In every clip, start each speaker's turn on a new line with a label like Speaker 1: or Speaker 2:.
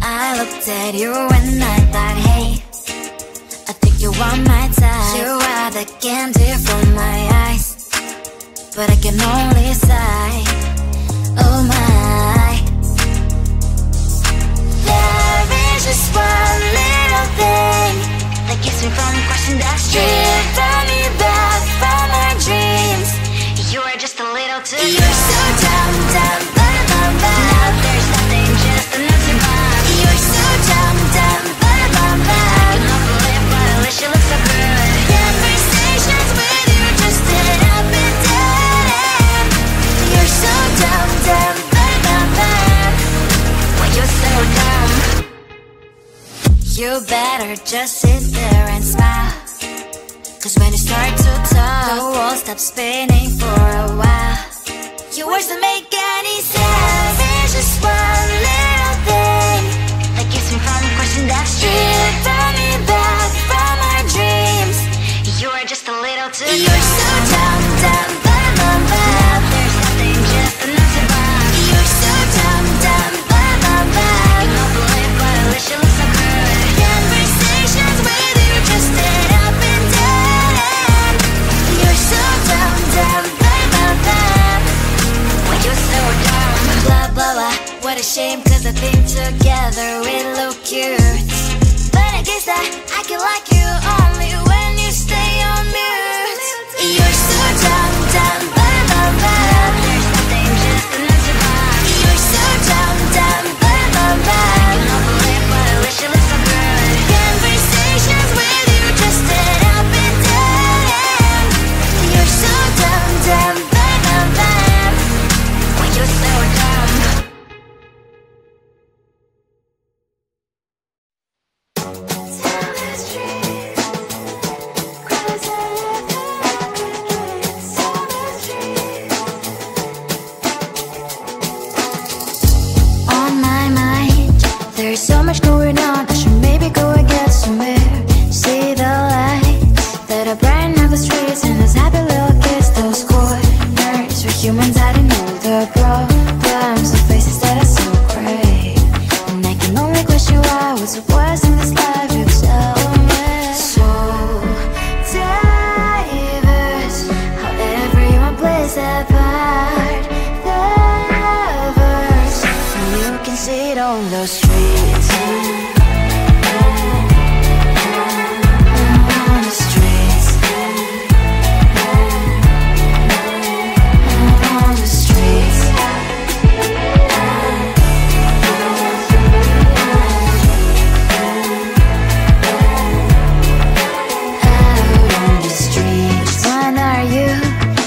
Speaker 1: I looked at you and I thought, hey, I think you are my type. You are the candy from my eyes, but I can only sigh, oh my. There is just one little thing that keeps me from crossing that street. Drive me back from my dreams. You are just a little too good. You're so dumb, dumb, bum, bum, bum. Now there's nothing, just enough to buy. You're so dumb, dumb, bum, bum, bum. I cannot believe, but at least you look so good. Conversations with you just end up in dead end. You're so dumb, dumb, bum, bum, bum. When you're so dumb, you better just sit there and smile. Cause when you start to talk, the world stops spinning for a while. Your words don't make any sense. There's just one little thing that keeps me from crossing that street. Turn me back from our dreams. You are just a little too good. You're so dumb, dumb, bum, bum, bum. There's nothing, just enough to buy. You're so dumb, dumb, bum, bum, bum. I cannot believe, but at least you look so good. Conversations with you just end up in dead end. You're so dumb, dumb, bum, bum, bum. When you're so dumb, blah, blah, blah. What a shame, cause I think together we look cute. But I guess that I can like you only when you stay on mute. You're so dumb, dumb, bum, bum, bum. There's nothing, just enough to buy. You're so dumb, dumb, bum, bum, bum. I cannot believe, but at least you look so good. Conversations with you just end up in dead end. You're so dumb, dumb, bum, bum, bum. When you're so dumb. On my mind, there's so much going on. I should maybe go and get somewhere. See the lights that are brighten up the streets, and those happy little kids, those corners where humans hiding all the problems, the faces that are so gray. And I can only question why, what's the worst in this life? You tell me. So diverse, how everyone plays their part. The verse, and you can see it on the streets. On the streets. On the streets. Out on the streets. When are you?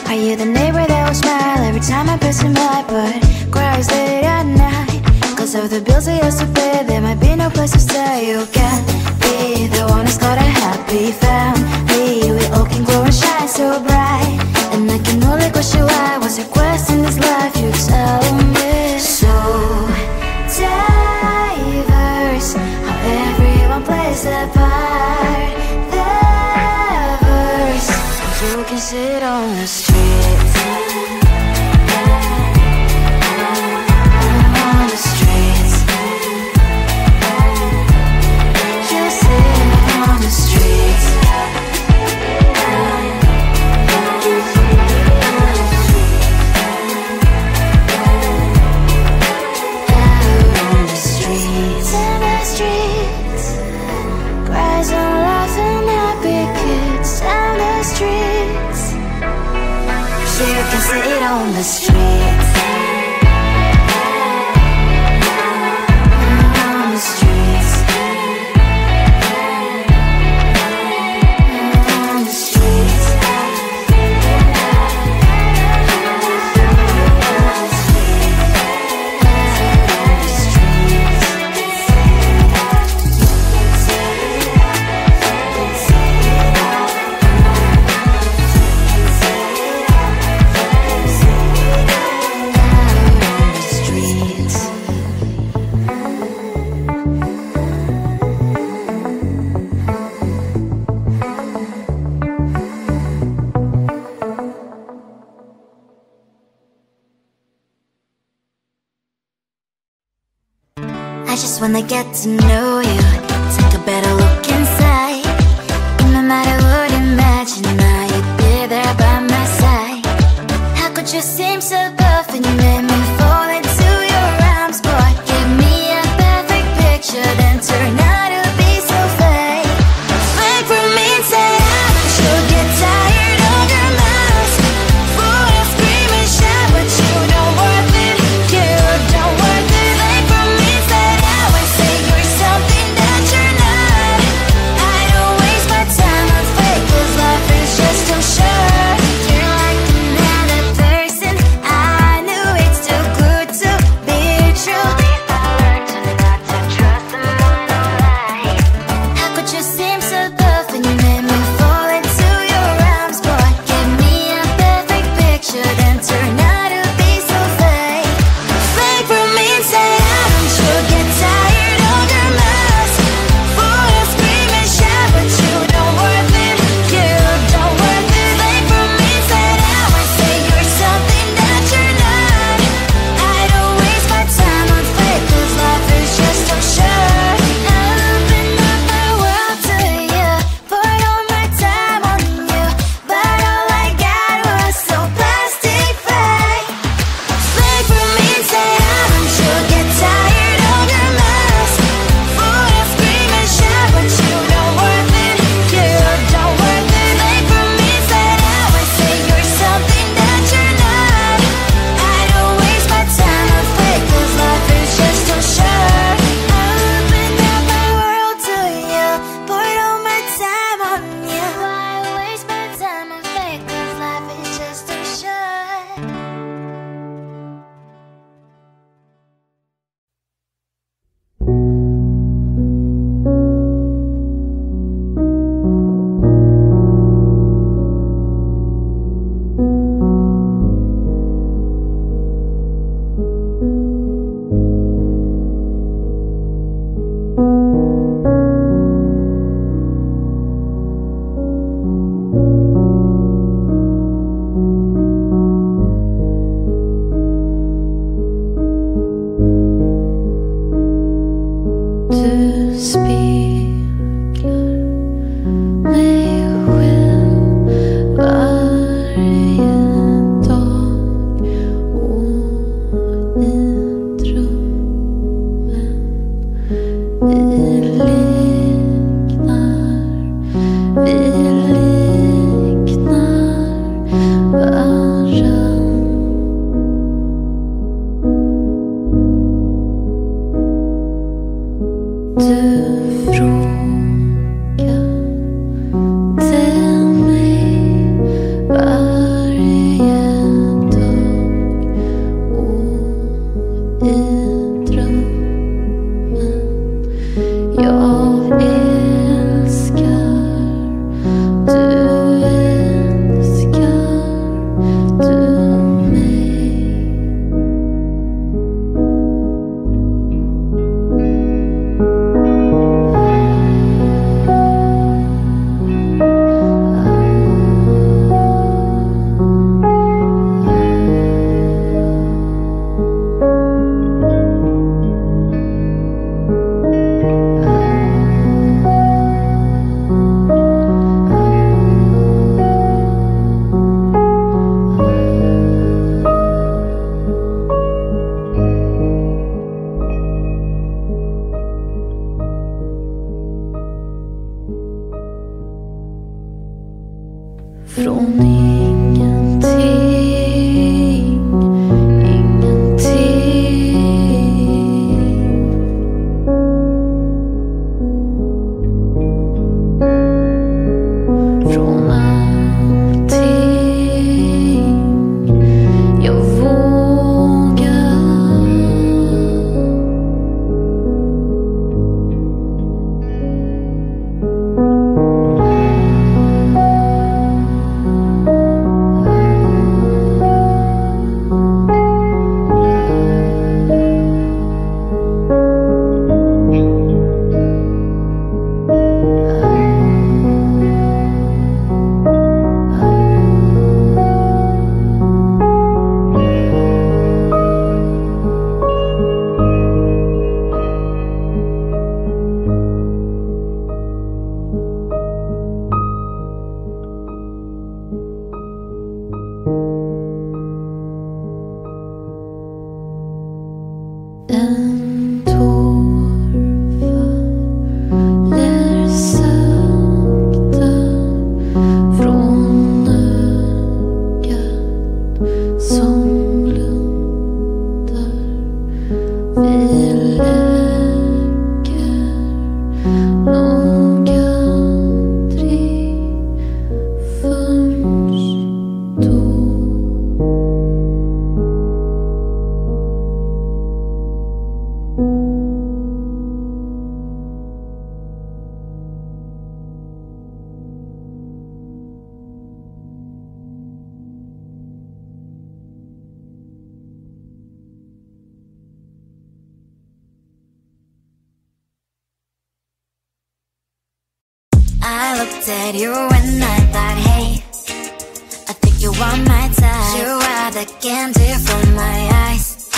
Speaker 1: Are you the neighbor that will smile every time I pass him by, but cries late at night? Cause of the bills I used to pay, there might be no place to stay. You can be the one who's got a happy family. We all can glow and shine so bright. And I can only question why, what's your quest in this life? You tell me. So diverse, how everyone plays their part. The verse, you can sit on the streets. On the streets. You sit on the streets. Out on the streets. In the streets. Cries and laughing happy kids. On the streets. You can see just wanna get to know you, take a better look inside. And no matter what, imagine now you'd be there by my side. How could you seem so perfect? You made me fall into your arms, boy. Give me a perfect picture, then turn out to be so fake. Fake for me, say you'll get tired of your mask. Full of scream and shout, but you don't worth it. You don't worth it. Fake for me, say you're something that you're not. I don't waste my time on fake, 'cause life is just too short. You're like another person. I knew it's too good to be true. I learned to not to trust someone alive. How could you seem so perfect? You made me fall into your arms, boy. Give me a perfect picture, then turn out to be so fake. Fake for me, say don't you get tired of your mask? Full of scream and shout, but you don't worth it. You don't worth it. Fake for me, say you're something that you're not. I don't waste my time on fake, 'cause life is just too short. I open up my world to you, poured all my time on you, but all I got was so plastic fake. Fake for me, say don't you get tired of your mask? Full of scream and shout, but you don't worth it. You don't worth it. Fake for me, say you're something that you're not. I don't waste my time on fake, 'cause life is just too short. I opened up my world to you, poured all my time on you. Why waste my time on fake, 'cause life is just too short. Du speglar mig själv varje dag, och i drömmen vi liknar varann. Du frågar till mig varje dag, och i drömmen jag älskar, du mig. Från ingenting, från allting jag vågar. looked at you and I thought, hey, I think you are my type. You are the candy from my eyes,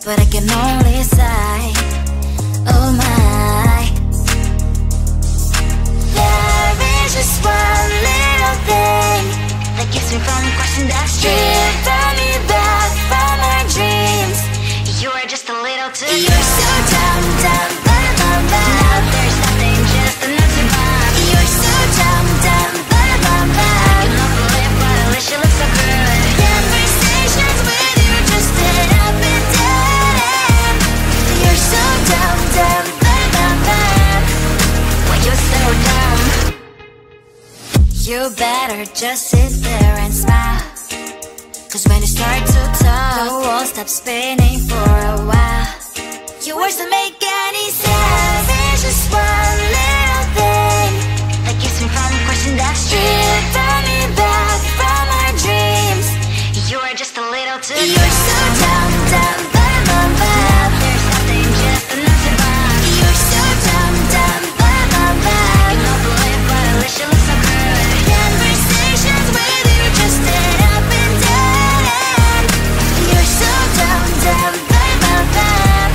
Speaker 1: but I can only sigh, oh my. There is just one little thing that keeps me from crossing that street. Drive me back from my dreams. You are just a little too good. You're so dumb, dumb, ba-da-bum-bum. Now there's nothing, just enough to bomb. You're so dumb, dumb, ba-da-bum-bum. I can overlive, but at least you look so good. Conversations with you just sit up and down. You're so dumb, dumb, ba-da-bum-bum. Why you're so dumb? You better just sit there and smile, 'cause when you start to talk, the world stops spinning for a while. Your words don't make any sense. There's just one little thing that keeps me from crossing that street. Drive me back from our dreams. You are just a little too good. You're so dumb, dumb, ba-da-bum-bum. There's nothing, just enough to bomb. You're so dumb, dumb, ba-da-bum-bum. I can overlive, but at least you look so good. Conversations with you just sit up and down. You're so dumb, dumb, ba-da-bum-bum.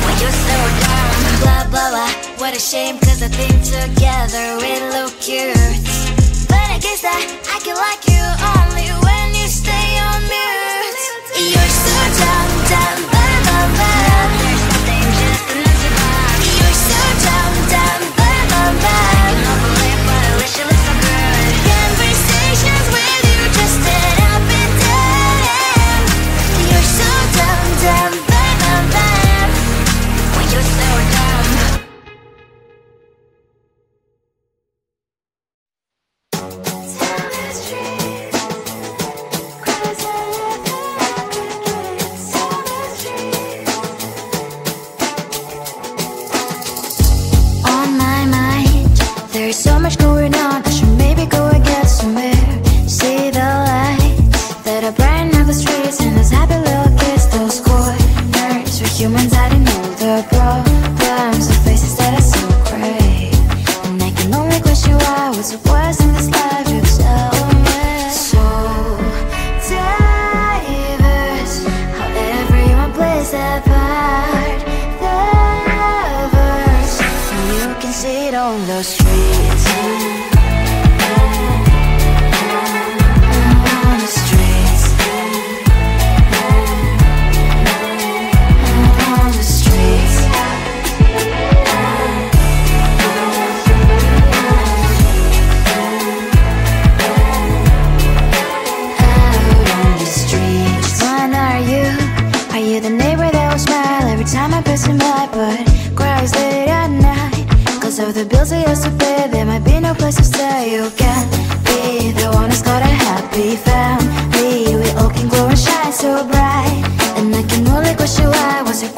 Speaker 1: Why you're so dumb? Blah, blah, blah. What a shame, 'cause I think together we look cute. But I guess that I can like you only when you stay on mute. You're so dumb, dumb, ba-da-bum-bum. There's nothing, just enough to bomb. You're so dumb, dumb, ba-da-bum-bum. I can overlive, but at least you look so good. Conversations with you just sit up and down. You're so dumb, dumb, ba-da-bum-bum. Why you're so dumb? On my mind, there's so much going on. I should maybe go and get some air. See the lights that are brighten up the streets, and those happy little kids, those corners where humans hiding all the problems, the faces that are so great. And I can only question why was it worse in this life if so so diverse, how everyone plays their part. The verse, and you can see it on the streets. On the streets. On the streets. Out on the streets. Which one are you? Are you the neighbor that will smile every time I pass him by, but cries late at night 'cause of the bills I used to pay? There might be no place to stay. You can be the one who's got a happy family. We all can glow and shine so bright, and I can only question why was it